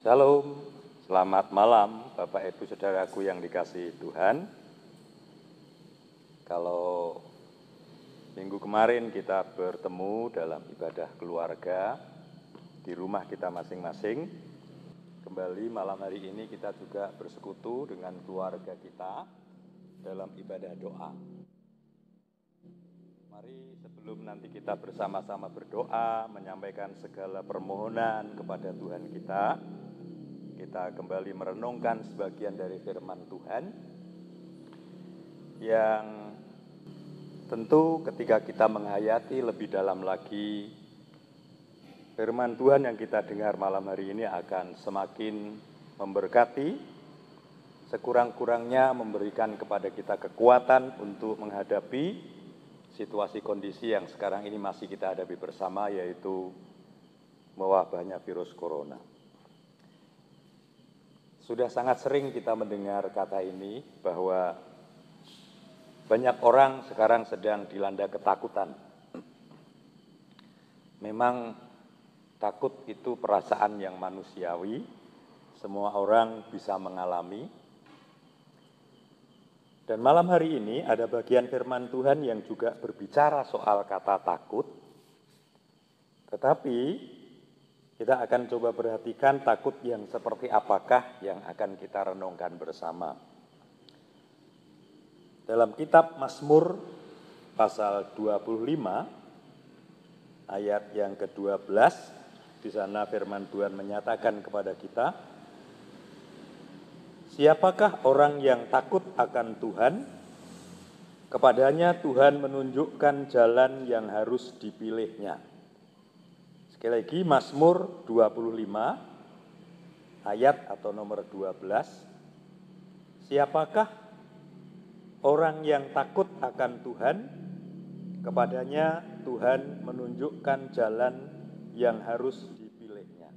Shalom, selamat malam Bapak Ibu Saudaraku yang dikasihi Tuhan. Kalau minggu kemarin kita bertemu dalam ibadah keluarga di rumah kita masing-masing, kembali malam hari ini kita juga bersekutu dengan keluarga kita dalam ibadah doa. Mari sebelum nanti kita bersama-sama berdoa, menyampaikan segala permohonan kepada Tuhan kita kembali merenungkan sebagian dari firman Tuhan yang tentu ketika kita menghayati lebih dalam lagi firman Tuhan yang kita dengar malam hari ini akan semakin memberkati, sekurang-kurangnya memberikan kepada kita kekuatan untuk menghadapi situasi kondisi yang sekarang ini masih kita hadapi bersama, yaitu mewabahnya virus corona. Sudah sangat sering kita mendengar kata ini bahwa banyak orang sekarang sedang dilanda ketakutan. Memang takut itu perasaan yang manusiawi, semua orang bisa mengalami. Dan malam hari ini ada bagian firman Tuhan yang juga berbicara soal kata takut. Tetapi kita akan coba perhatikan takut yang seperti apakah yang akan kita renungkan bersama. Dalam kitab Mazmur pasal 25 ayat yang ke-12, di sana firman Tuhan menyatakan kepada kita, siapakah orang yang takut akan Tuhan? Kepadanya Tuhan menunjukkan jalan yang harus dipilihnya. Sekali lagi, Mazmur 25 ayat atau nomor 12. Siapakah orang yang takut akan Tuhan? Kepadanya Tuhan menunjukkan jalan yang harus dipilihnya.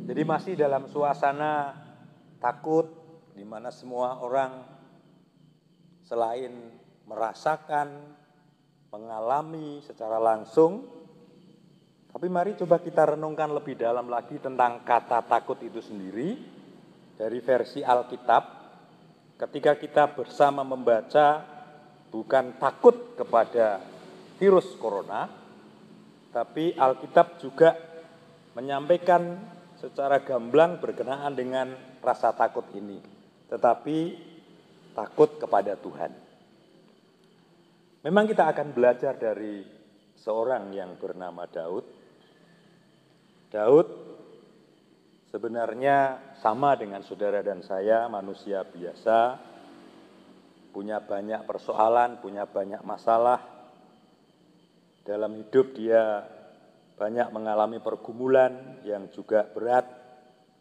Jadi masih dalam suasana takut, di mana semua orang selain merasakan, mengalami secara langsung, tapi mari coba kita renungkan lebih dalam lagi tentang kata takut itu sendiri dari versi Alkitab. Ketika kita bersama membaca, bukan takut kepada virus corona, tapi Alkitab juga menyampaikan secara gamblang berkenaan dengan rasa takut ini, tetapi takut kepada Tuhan. Memang kita akan belajar dari seorang yang bernama Daud. Daud sebenarnya sama dengan saudara dan saya, manusia biasa, punya banyak persoalan, punya banyak masalah. Dalam hidup dia banyak mengalami pergumulan yang juga berat,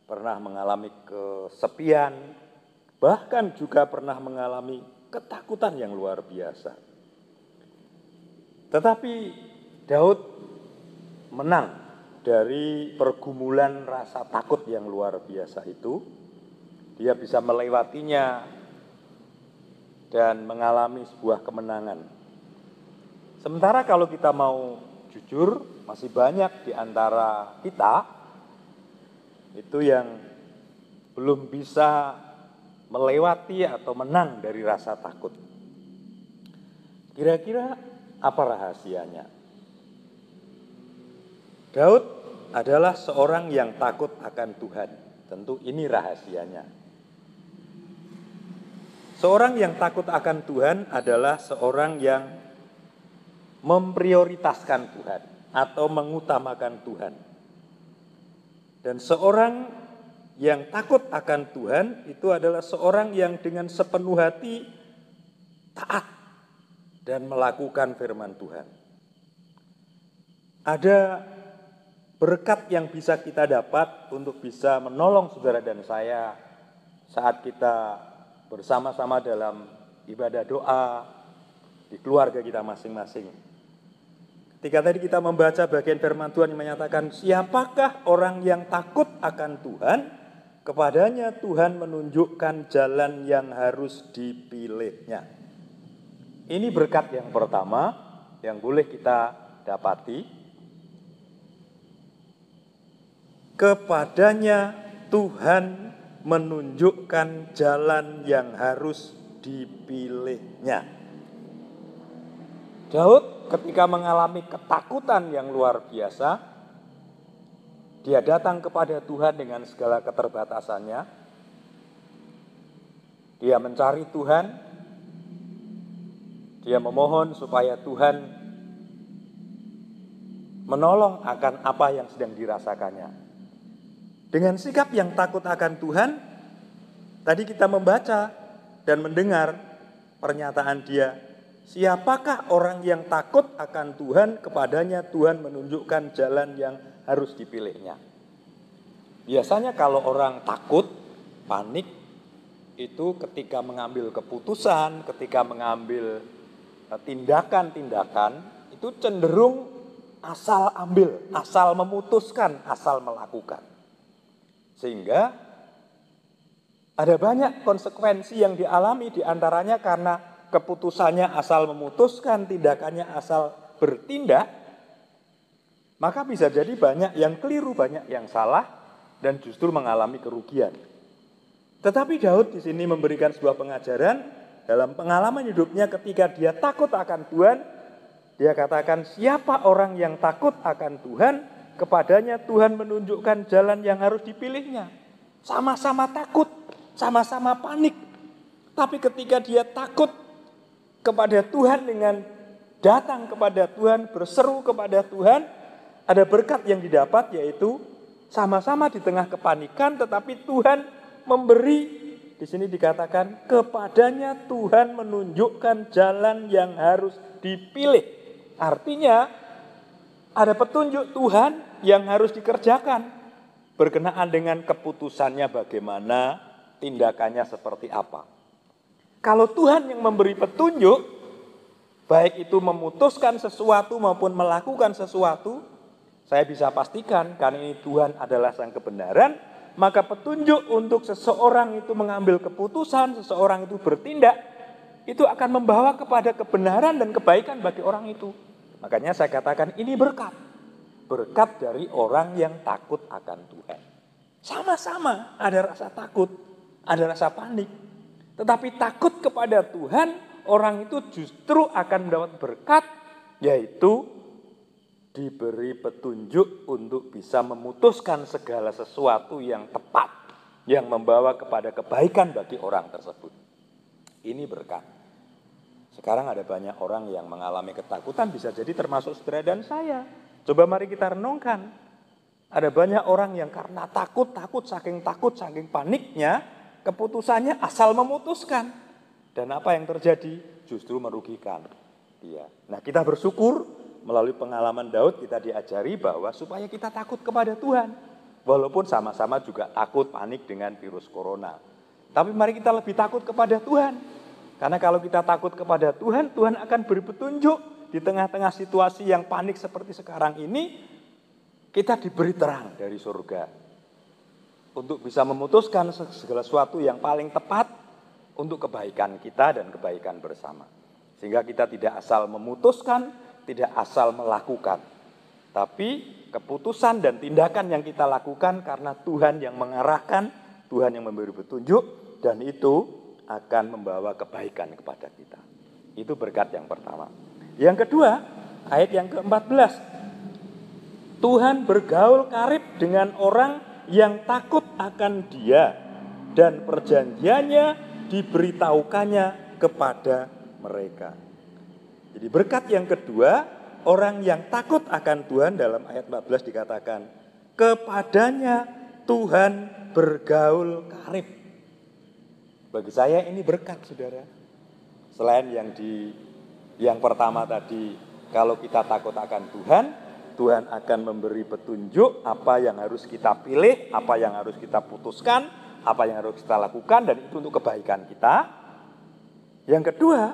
pernah mengalami kesepian, bahkan juga pernah mengalami ketakutan yang luar biasa. Tetapi Daud menang dari pergumulan rasa takut yang luar biasa itu. Dia bisa melewatinya dan mengalami sebuah kemenangan. Sementara kalau kita mau jujur, masih banyak di antara kita itu yang belum bisa melewati atau menang dari rasa takut. Kira-kira apa rahasianya? Daud adalah seorang yang takut akan Tuhan. Tentu ini rahasianya. Seorang yang takut akan Tuhan adalah seorang yang memprioritaskan Tuhan atau mengutamakan Tuhan. Dan seorang yang takut akan Tuhan itu adalah seorang yang dengan sepenuh hati taat dan melakukan firman Tuhan. Ada berkat yang bisa kita dapat untuk bisa menolong saudara dan saya saat kita bersama-sama dalam ibadah doa di keluarga kita masing-masing. Ketika tadi kita membaca bagian firman Tuhan yang menyatakan, siapakah orang yang takut akan Tuhan? Kepadanya Tuhan menunjukkan jalan yang harus dipilihnya. Ini berkat yang pertama yang boleh kita dapati. kepadanya Tuhan menunjukkan jalan yang harus dipilihnya. Daud ketika mengalami ketakutan yang luar biasa, dia datang kepada Tuhan dengan segala keterbatasannya. Dia mencari Tuhan, dia memohon supaya Tuhan menolong akan apa yang sedang dirasakannya. Dengan sikap yang takut akan Tuhan, tadi kita membaca dan mendengar pernyataan dia, siapakah orang yang takut akan Tuhan, kepadanya Tuhan menunjukkan jalan yang harus dipilihnya. Biasanya kalau orang takut, panik, itu ketika mengambil keputusan, ketika mengambil tindakan-tindakan, itu cenderung asal ambil, asal memutuskan, asal melakukan. Sehingga ada banyak konsekuensi yang dialami, diantaranya karena keputusannya asal memutuskan, tindakannya asal bertindak, maka bisa jadi banyak yang keliru, banyak yang salah, dan justru mengalami kerugian. Tetapi Daud di sini memberikan sebuah pengajaran dalam pengalaman hidupnya ketika dia takut akan Tuhan. Dia katakan, siapa orang yang takut akan Tuhan, kepadanya Tuhan menunjukkan jalan yang harus dipilihnya. Sama-sama takut, sama-sama panik. Tapi ketika dia takut kepada Tuhan dengan datang kepada Tuhan, berseru kepada Tuhan, ada berkat yang didapat, yaitu sama-sama di tengah kepanikan, tetapi Tuhan memberi, di sini dikatakan, kepadanya Tuhan menunjukkan jalan yang harus dipilih. Artinya, ada petunjuk Tuhan yang harus dikerjakan, berkenaan dengan keputusannya bagaimana, tindakannya seperti apa. Kalau Tuhan yang memberi petunjuk, baik itu memutuskan sesuatu maupun melakukan sesuatu, saya bisa pastikan karena ini Tuhan adalah sang kebenaran, maka petunjuk untuk seseorang itu mengambil keputusan, seseorang itu bertindak, itu akan membawa kepada kebenaran dan kebaikan bagi orang itu. Makanya saya katakan ini berkat. Berkat dari orang yang takut akan Tuhan. Sama-sama ada rasa takut, ada rasa panik. Tetapi takut kepada Tuhan, orang itu justru akan mendapat berkat, yaitu diberi petunjuk untuk bisa memutuskan segala sesuatu yang tepat, yang membawa kepada kebaikan bagi orang tersebut. Ini berkat. Sekarang ada banyak orang yang mengalami ketakutan, bisa jadi termasuk saudara dan saya. Coba mari kita renungkan. Ada banyak orang yang karena takut, saking paniknya, keputusannya asal memutuskan. Dan apa yang terjadi? Justru merugikan dia. Nah, kita bersyukur melalui pengalaman Daud kita diajari bahwa supaya kita takut kepada Tuhan. Walaupun sama-sama juga takut, panik dengan virus corona. Tapi mari kita lebih takut kepada Tuhan. Karena kalau kita takut kepada Tuhan, Tuhan akan beri petunjuk di tengah-tengah situasi yang panik seperti sekarang ini, kita diberi terang dari surga. Untuk bisa memutuskan segala sesuatu yang paling tepat untuk kebaikan kita dan kebaikan bersama. Sehingga kita tidak asal memutuskan, tidak asal melakukan. Tapi keputusan dan tindakan yang kita lakukan karena Tuhan yang mengarahkan, Tuhan yang memberi petunjuk, dan itu akan membawa kebaikan kepada kita. Itu berkat yang pertama. Yang kedua, ayat yang ke-14. Tuhan bergaul karib dengan orang yang takut akan Dia, dan perjanjiannya diberitahukannya kepada mereka. Jadi berkat yang kedua, orang yang takut akan Tuhan, dalam ayat 14 dikatakan, kepadanya Tuhan bergaul karib. Bagi saya ini berkat, saudara. Selain yang pertama tadi, kalau kita takut akan Tuhan, Tuhan akan memberi petunjuk apa yang harus kita pilih, apa yang harus kita putuskan, apa yang harus kita lakukan, dan itu untuk kebaikan kita. Yang kedua,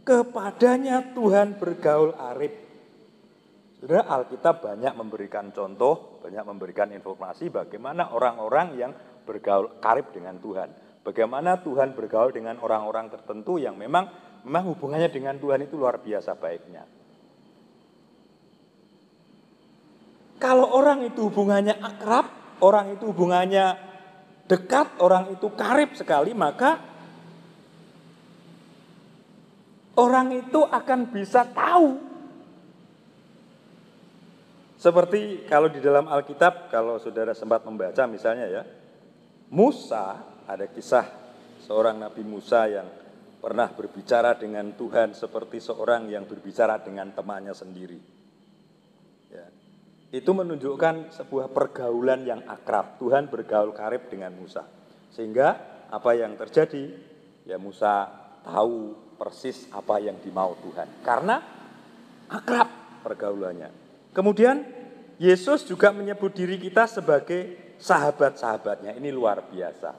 kepadanya Tuhan bergaul arif. Saudara, Alkitab banyak memberikan contoh, banyak memberikan informasi bagaimana orang-orang yang bergaul karib dengan Tuhan. Bagaimana Tuhan bergaul dengan orang-orang tertentu yang memang hubungannya dengan Tuhan itu luar biasa baiknya. Kalau orang itu hubungannya akrab, orang itu hubungannya dekat, orang itu karib sekali, maka orang itu akan bisa tahu. Seperti kalau di dalam Alkitab, kalau saudara sempat membaca misalnya ya, Musa, ada kisah seorang Nabi Musa yang pernah berbicara dengan Tuhan seperti seorang yang berbicara dengan temannya sendiri. Ya. Itu menunjukkan sebuah pergaulan yang akrab. Tuhan bergaul karib dengan Musa. Sehingga apa yang terjadi, ya Musa tahu persis apa yang dimau Tuhan. Karena akrab pergaulannya. Kemudian Yesus juga menyebut diri kita sebagai sahabat-sahabatnya. Ini luar biasa.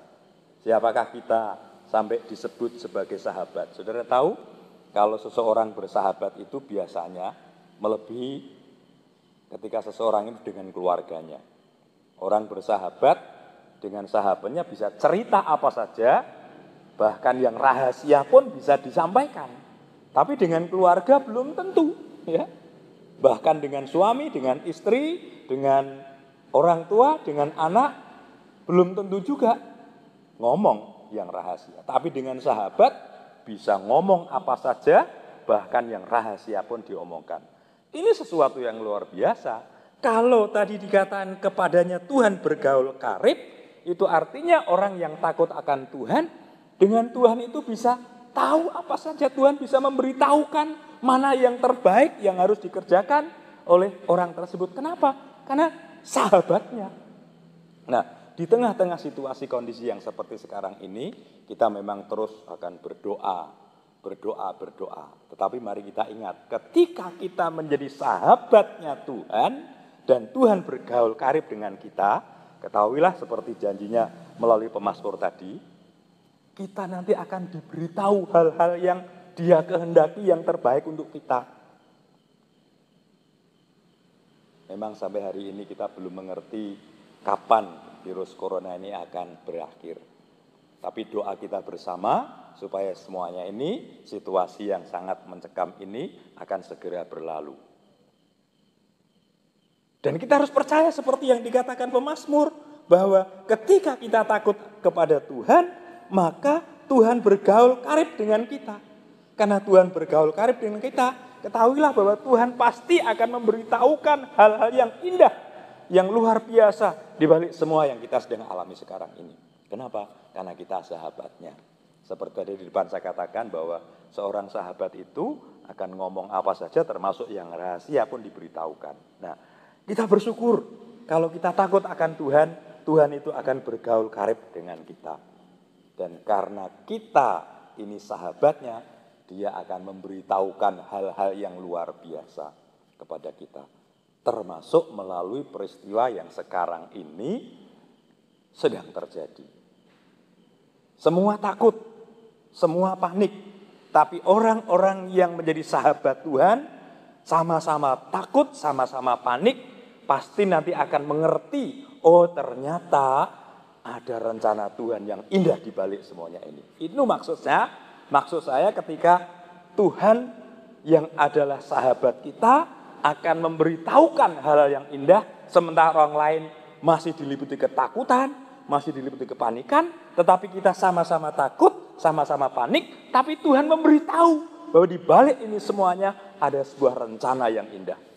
Siapakah kita sampai disebut sebagai sahabat? Saudara tahu kalau seseorang bersahabat itu biasanya melebihi ketika seseorang itu dengan keluarganya. Orang bersahabat dengan sahabatnya bisa cerita apa saja, bahkan yang rahasia pun bisa disampaikan. Tapi dengan keluarga belum tentu, ya. Bahkan dengan suami, dengan istri, dengan orang tua, dengan anak, belum tentu juga ngomong yang rahasia. Tapi dengan sahabat bisa ngomong apa saja, bahkan yang rahasia pun diomongkan. Ini sesuatu yang luar biasa. Kalau tadi dikatakan kepadanya Tuhan bergaul karib, itu artinya orang yang takut akan Tuhan, dengan Tuhan itu bisa tahu apa saja. Tuhan bisa memberitahukan mana yang terbaik yang harus dikerjakan oleh orang tersebut. Kenapa? Karena sahabatnya. Nah, di tengah-tengah situasi kondisi yang seperti sekarang ini, kita memang terus akan berdoa. Tetapi mari kita ingat, ketika kita menjadi sahabatnya Tuhan, dan Tuhan bergaul karib dengan kita, ketahuilah seperti janjinya melalui pemazmur tadi, kita nanti akan diberitahu hal-hal yang Dia kehendaki yang terbaik untuk kita. Memang sampai hari ini kita belum mengerti kapan virus corona ini akan berakhir. Tapi doa kita bersama supaya semuanya ini, situasi yang sangat mencekam ini akan segera berlalu. Dan kita harus percaya seperti yang dikatakan pemazmur, bahwa ketika kita takut kepada Tuhan, maka Tuhan bergaul karib dengan kita. Karena Tuhan bergaul karib dengan kita, ketahuilah bahwa Tuhan pasti akan memberitahukan hal-hal yang indah, yang luar biasa di balik semua yang kita sedang alami sekarang ini. Kenapa? Karena kita sahabatnya. Seperti tadi di depan saya katakan bahwa seorang sahabat itu akan ngomong apa saja termasuk yang rahasia pun diberitahukan. Nah, kita bersyukur kalau kita takut akan Tuhan, Tuhan itu akan bergaul karib dengan kita. Dan karena kita ini sahabatnya, Dia akan memberitahukan hal-hal yang luar biasa kepada kita. Termasuk melalui peristiwa yang sekarang ini sedang terjadi. Semua takut, semua panik. Tapi orang-orang yang menjadi sahabat Tuhan sama-sama takut, sama-sama panik, pasti nanti akan mengerti, oh ternyata ada rencana Tuhan yang indah di balik semuanya ini. Itu maksud saya ketika Tuhan yang adalah sahabat kita akan memberitahukan hal-hal yang indah, sementara orang lain masih diliputi ketakutan, masih diliputi kepanikan, tetapi kita sama-sama takut, sama-sama panik, tapi Tuhan memberitahu bahwa di balik ini semuanya ada sebuah rencana yang indah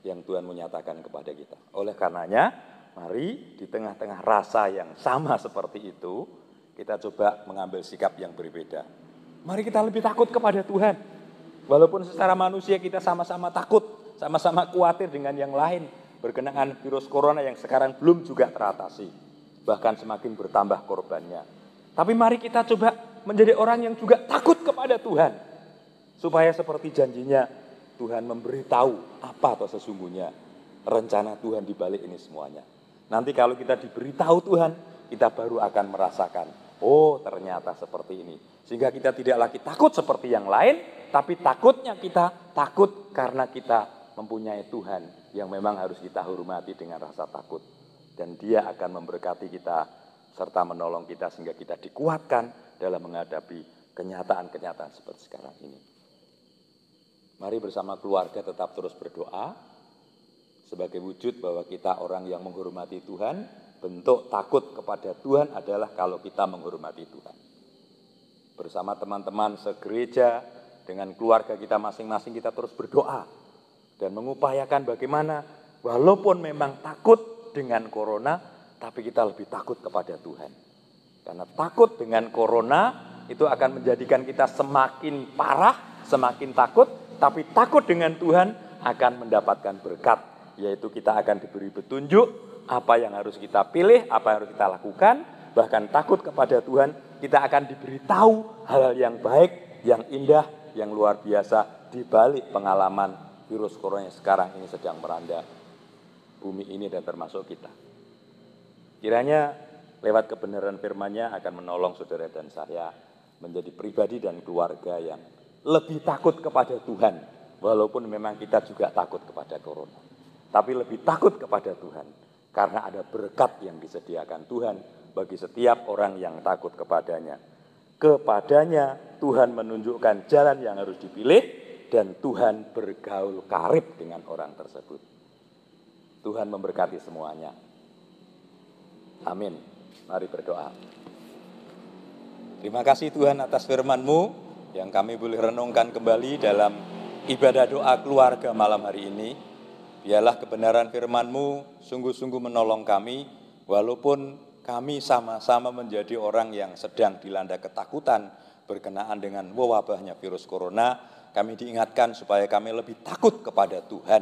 yang Tuhan menyatakan kepada kita. Oleh karenanya, mari di tengah-tengah rasa yang sama seperti itu, kita coba mengambil sikap yang berbeda. Mari kita lebih takut kepada Tuhan. Walaupun secara manusia kita sama-sama takut, sama-sama khawatir dengan yang lain berkenaan virus corona yang sekarang belum juga teratasi. Bahkan semakin bertambah korbannya. Tapi mari kita coba menjadi orang yang juga takut kepada Tuhan. Supaya seperti janjinya Tuhan memberitahu apa atau sesungguhnya rencana Tuhan di balik ini semuanya. Nanti kalau kita diberitahu Tuhan, kita baru akan merasakan, oh ternyata seperti ini. Sehingga kita tidak lagi takut seperti yang lain, tapi takutnya kita takut karena kita mempunyai Tuhan yang memang harus kita hormati dengan rasa takut. Dan Dia akan memberkati kita serta menolong kita sehingga kita dikuatkan dalam menghadapi kenyataan-kenyataan seperti sekarang ini. Mari bersama keluarga tetap terus berdoa, sebagai wujud bahwa kita orang yang menghormati Tuhan. Bentuk takut kepada Tuhan adalah kalau kita menghormati Tuhan. Bersama teman-teman segereja, dengan keluarga kita masing-masing kita terus berdoa dan mengupayakan bagaimana walaupun memang takut dengan corona, tapi kita lebih takut kepada Tuhan. Karena takut dengan corona itu akan menjadikan kita semakin parah, semakin takut, tapi takut dengan Tuhan akan mendapatkan berkat, yaitu kita akan diberi petunjuk apa yang harus kita pilih, apa yang harus kita lakukan. Bahkan takut kepada Tuhan, kita akan diberitahu hal-hal yang baik, yang indah, yang luar biasa di balik pengalaman virus corona yang sekarang ini sedang melanda bumi ini dan termasuk kita. Kiranya lewat kebenaran firman-Nya akan menolong saudara dan saya menjadi pribadi dan keluarga yang lebih takut kepada Tuhan, walaupun memang kita juga takut kepada corona. Tapi lebih takut kepada Tuhan, karena ada berkat yang disediakan Tuhan bagi setiap orang yang takut kepadanya. Kepadanya Tuhan menunjukkan jalan yang harus dipilih dan Tuhan bergaul karib dengan orang tersebut. Tuhan memberkati semuanya. Amin. Mari berdoa. Terima kasih Tuhan atas firman-Mu yang kami boleh renungkan kembali dalam ibadah doa keluarga malam hari ini. Biarlah kebenaran firman-Mu sungguh-sungguh menolong kami, walaupun kami sama-sama menjadi orang yang sedang dilanda ketakutan berkenaan dengan wabahnya virus corona. Kami diingatkan supaya kami lebih takut kepada Tuhan.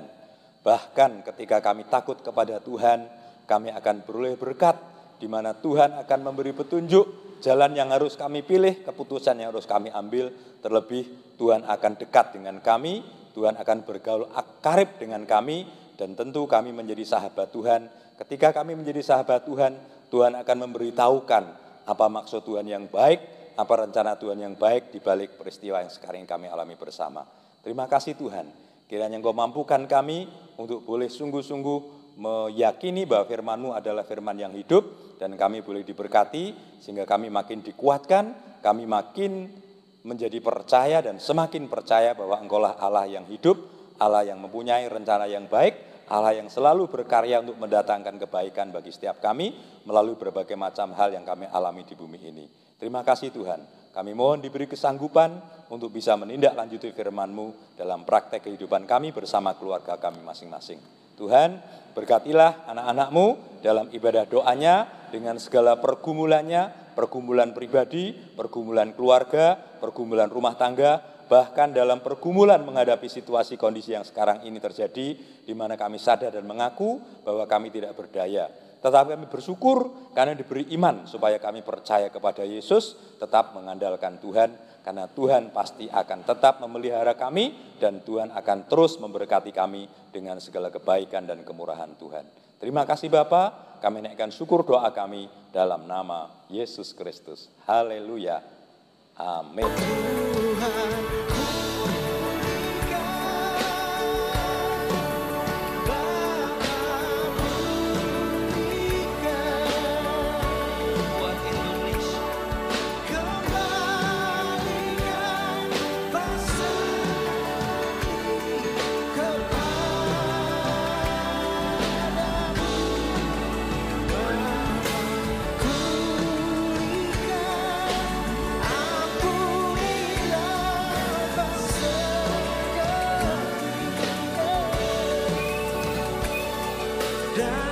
Bahkan ketika kami takut kepada Tuhan, kami akan beroleh berkat, di mana Tuhan akan memberi petunjuk jalan yang harus kami pilih, keputusan yang harus kami ambil. Terlebih Tuhan akan dekat dengan kami, Tuhan akan bergaul karib dengan kami, dan tentu kami menjadi sahabat Tuhan. Ketika kami menjadi sahabat Tuhan, Tuhan akan memberitahukan apa maksud Tuhan yang baik, apa rencana Tuhan yang baik di balik peristiwa yang sekarang kami alami bersama. Terima kasih Tuhan, kiranya Engkau mampukan kami untuk boleh sungguh-sungguh meyakini bahwa firman-Mu adalah firman yang hidup, dan kami boleh diberkati sehingga kami makin dikuatkan, kami makin menjadi percaya dan semakin percaya bahwa Engkaulah Allah yang hidup, Allah yang mempunyai rencana yang baik, Allah yang selalu berkarya untuk mendatangkan kebaikan bagi setiap kami melalui berbagai macam hal yang kami alami di bumi ini. Terima kasih Tuhan. Kami mohon diberi kesanggupan untuk bisa menindaklanjuti firman-Mu dalam praktek kehidupan kami bersama keluarga kami masing-masing. Tuhan, berkatilah anak-anak-Mu dalam ibadah doanya dengan segala pergumulannya, pergumulan pribadi, pergumulan keluarga, pergumulan rumah tangga, bahkan dalam pergumulan menghadapi situasi kondisi yang sekarang ini terjadi, di mana kami sadar dan mengaku bahwa kami tidak berdaya. Tetapi kami bersyukur karena diberi iman supaya kami percaya kepada Yesus, tetap mengandalkan Tuhan, karena Tuhan pasti akan tetap memelihara kami dan Tuhan akan terus memberkati kami dengan segala kebaikan dan kemurahan Tuhan. Terima kasih Bapa, kami naikkan syukur doa kami dalam nama Yesus Kristus. Haleluya. Amin. Dan